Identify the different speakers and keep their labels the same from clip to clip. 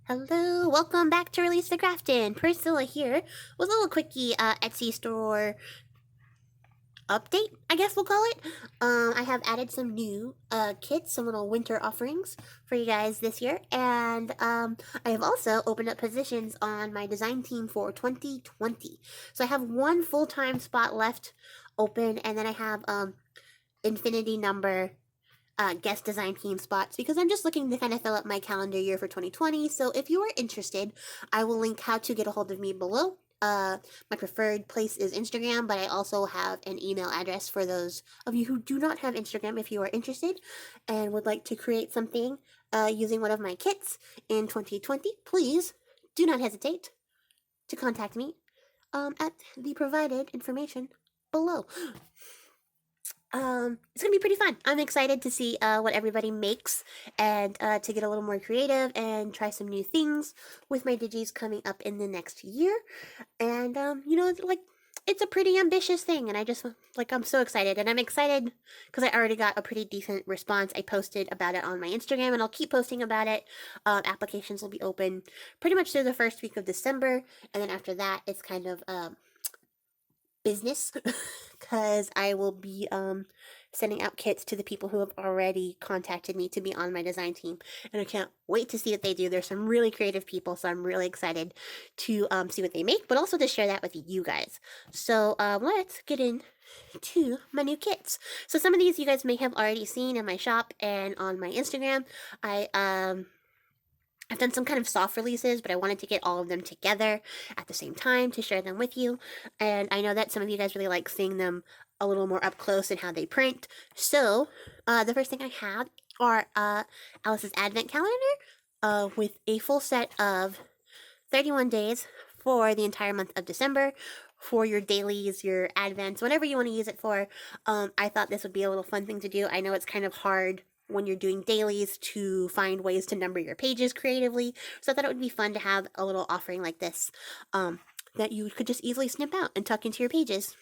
Speaker 1: Hello, welcome back to Release the Craftin. Priscilla here with a little quickie Etsy store update, I guess we'll call it. I have added some new kits, some little winter offerings for you guys this year, and I have also opened up positions on my design team for 2020. So I have one full-time spot left open, and then I have infinity number guest design team spots because I'm just looking to kind of fill up my calendar year for 2020. So if you are interested, I will link how to get a hold of me below. My preferred place is Instagram, but I also have an email address for those of you who do not have Instagram if you are interested and would like to create something using one of my kits in 2020. Please do not hesitate to contact me at the provided information below. It's gonna be pretty fun. I'm excited to see what everybody makes and to get a little more creative and try some new things with my digis coming up in the next year. And it's a pretty ambitious thing, and I'm so excited, and I'm excited because I already got a pretty decent response. I posted about it on my Instagram, and I'll keep posting about it. Applications will be open pretty much through the first week of December, and then after that, it's kind of business because I will be sending out kits to the people who have already contacted me to be on my design team, and I can't wait to see what they do. There's some really creative people, so I'm really excited to see what they make, but also to share that with you guys. So let's get into my new kits. So some of these you guys may have already seen in my shop and on my Instagram. I've done some kind of soft releases, but I wanted to get all of them together at the same time to share them with you. And I know that some of you guys really like seeing them a little more up close and how they print. So, the first thing I have are Alice's Advent Calendar with a full set of 31 days for the entire month of December for your dailies, your advents, whatever you want to use it for. I thought this would be a little fun thing to do. I know it's kind of hard when you're doing dailies to find ways to number your pages creatively. So I thought it would be fun to have a little offering like this that you could just easily snip out and tuck into your pages.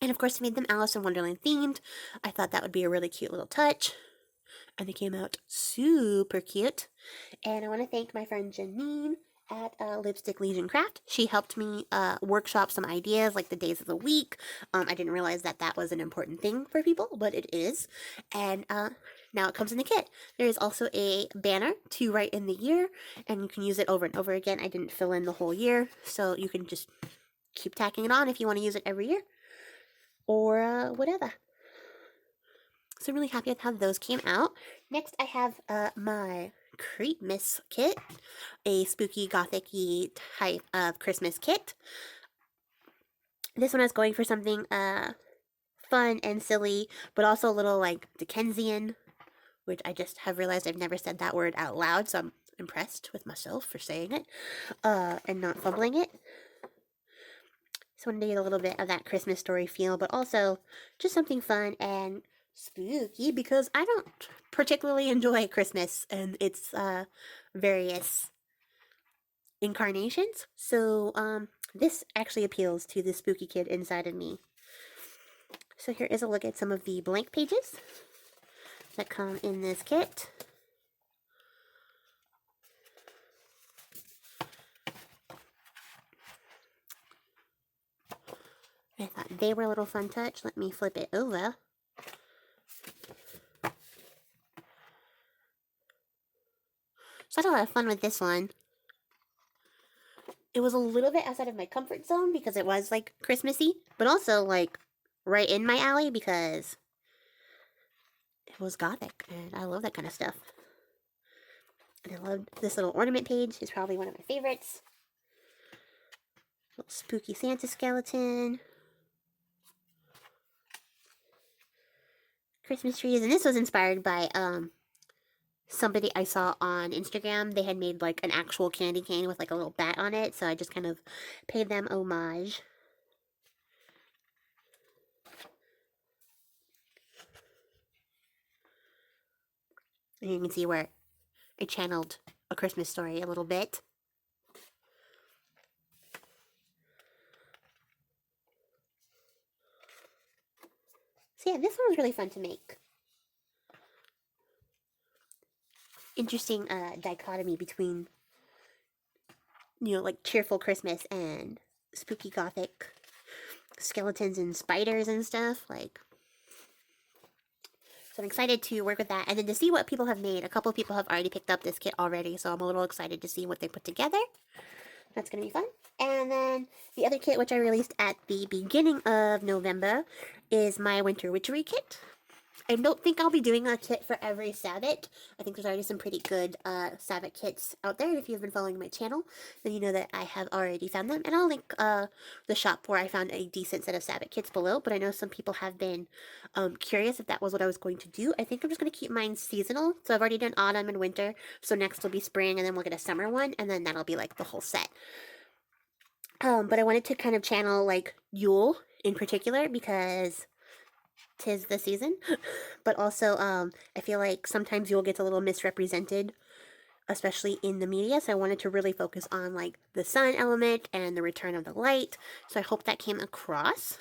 Speaker 1: And of course, I made them Alice in Wonderland themed. I thought that would be a really cute little touch. And they came out super cute. And I want to thank my friend Janine at Lipstick Legion Craft. She helped me workshop some ideas like the days of the week. I didn't realize that that was an important thing for people, but it is. And now it comes in the kit. There is also a banner to write in the year, and you can use it over and over again. I didn't fill in the whole year, so you can just keep tacking it on if you want to use it every year or whatever. So I'm really happy with how those came out. Next, I have my Creepmas kit, a spooky gothic-y type of Christmas kit. This one I was going for something fun and silly, but also a little like Dickensian, which I just have realized I've never said that word out loud, so I'm impressed with myself for saying it and not fumbling it. So I wanted to get a little bit of that Christmas story feel, but also just something fun and spooky because I don't particularly enjoy Christmas and its various incarnations. So this actually appeals to the spooky kid inside of me. So here is a look at some of the blank pages that come in this kit. I thought they were a little fun touch. Let me flip it over. So I had a lot of fun with this one. It was a little bit outside of my comfort zone because it was like Christmassy, but also like right in my alley because it was gothic and I love that kind of stuff. And I loved this little ornament page. It's probably one of my favorites. Little spooky Santa skeleton. Christmas trees. And this was inspired by somebody I saw on Instagram. They had made like an actual candy cane with like a little bat on it, so I just kind of paid them homage. And you can see where I channeled A Christmas Story a little bit. So yeah, this one was really fun to make. Interesting dichotomy between like cheerful Christmas and spooky gothic skeletons and spiders and stuff. Like, so I'm excited to work with that and then to see what people have made. A couple of people have already picked up this kit already, so I'm a little excited to see what they put together. That's going to be fun. And then the other kit, which I released at the beginning of November, is my Winter Witchery kit. I don't think I'll be doing a kit for every Sabbath. I think there's already some pretty good Sabbath kits out there. And if you've been following my channel, then you know that I have already found them. And I'll link the shop where I found a decent set of Sabbath kits below. But I know some people have been curious if that was what I was going to do. I think I'm just going to keep mine seasonal. So I've already done autumn and winter. So next will be spring, and then we'll get a summer one. And then that'll be like the whole set. But I wanted to kind of channel like Yule in particular because 'tis the season, but also I feel like sometimes Yule gets a little misrepresented, especially in the media, so I wanted to really focus on like the sun element and the return of the light, so I hope that came across.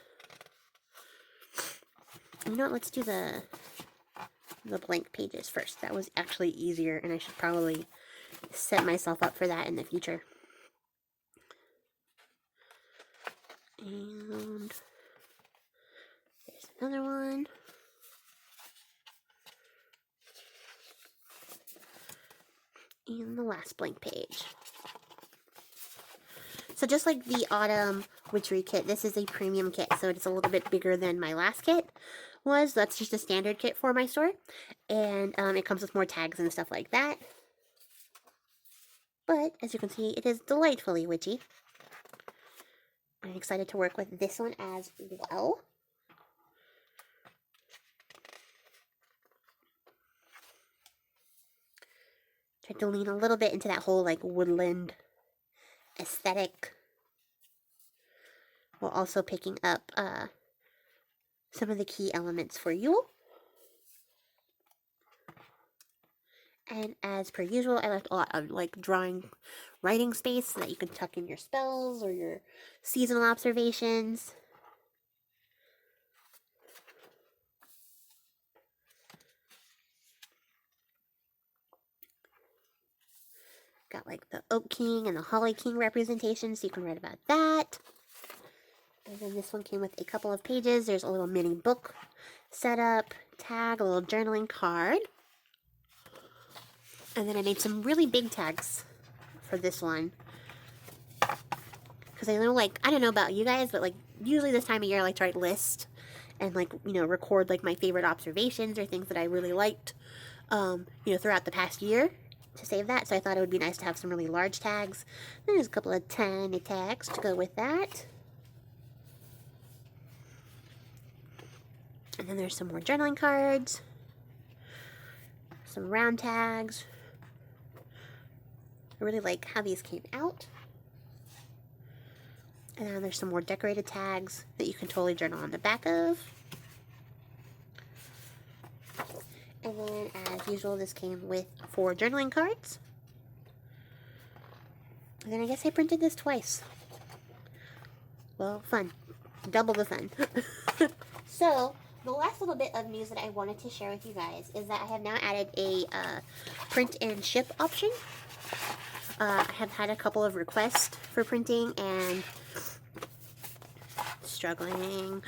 Speaker 1: You know what, let's do the blank pages first. That was actually easier, and I should probably set myself up for that in the future. And there's another one. And the last blank page. So just like the Autumn Witchery kit, this is a premium kit, so it's a little bit bigger than my last kit was. That's just a standard kit for my store, and it comes with more tags and stuff like that. But, as you can see, it is delightfully witchy. I'm excited to work with this one as well. Tried to lean a little bit into that whole, like, woodland aesthetic, while also picking up some of the key elements for Yule. And as per usual, I left a lot of like writing space so that you can tuck in your spells or your seasonal observations. Got like the Oak King and the Holly King representation, so you can write about that. And then this one came with a couple of pages. There's a little mini book setup, tag, a little journaling card. And then I made some really big tags for this one. Because I know, like, I don't know about you guys, but like, usually this time of year I like to write lists and like, record like my favorite observations or things that I really liked, throughout the past year to save that. So I thought it would be nice to have some really large tags. There's a couple of tiny tags to go with that. And then there's some more journaling cards, some round tags. I really like how these came out. And then there's some more decorated tags that you can totally journal on the back of. And then, as usual, this came with 4 journaling cards. And then I guess I printed this twice. Well, fun. Double the fun. So, the last little bit of news that I wanted to share with you guys is that I have now added a print and ship option. I have had a couple of requests for printing and struggling,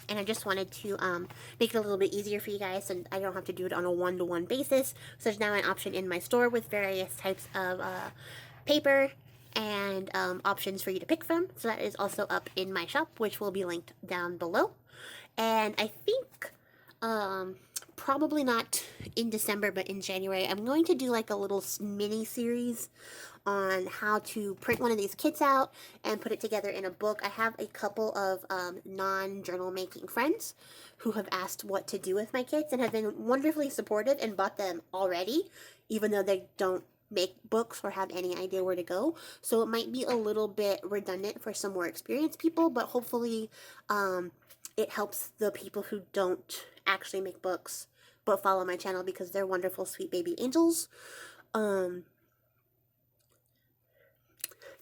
Speaker 1: and I just wanted to make it a little bit easier for you guys so I don't have to do it on a one-to-one basis. So there's now an option in my store with various types of paper and options for you to pick from. So that is also up in my shop, which will be linked down below. And I think probably not in December, but in January, I'm going to do like a little mini series on how to print one of these kits out and put it together in a book. I have a couple of non-journal making friends who have asked what to do with my kits and have been wonderfully supportive and bought them already, even though they don't make books or have any idea where to go. So it might be a little bit redundant for some more experienced people, but hopefully it helps the people who don't actually make books but follow my channel because they're wonderful, sweet baby angels.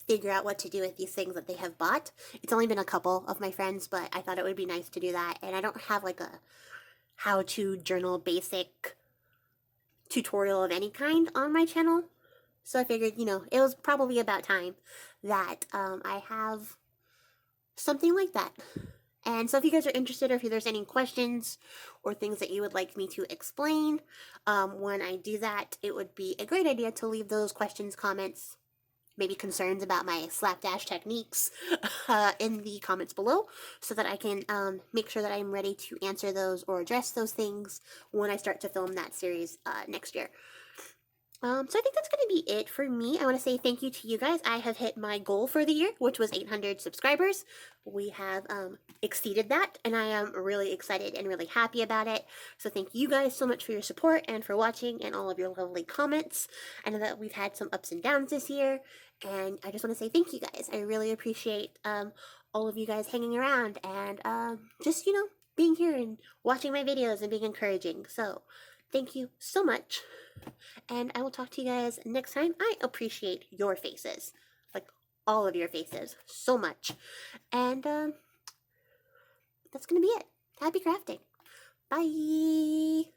Speaker 1: Figure out what to do with these things that they have bought. It's only been a couple of my friends, but I thought it would be nice to do that. And I don't have like a how to journal basic tutorial of any kind on my channel. So I figured, it was probably about time that I have something like that. And so if you guys are interested, or if there's any questions or things that you would like me to explain when I do that, it would be a great idea to leave those questions, comments, maybe concerns about my slapdash techniques in the comments below, so that I can make sure that I'm ready to answer those or address those things when I start to film that series next year. So I think that's going to be it for me. I want to say thank you to you guys. I have hit my goal for the year, which was 800 subscribers. We have exceeded that, and I am really excited and really happy about it. So thank you guys so much for your support and for watching and all of your lovely comments. I know that we've had some ups and downs this year, and I just want to say thank you guys. I really appreciate all of you guys hanging around and just, being here and watching my videos and being encouraging. So thank you so much. And I will talk to you guys next time. I appreciate your faces, like all of your faces, so much. And that's going to be it. Happy crafting. Bye.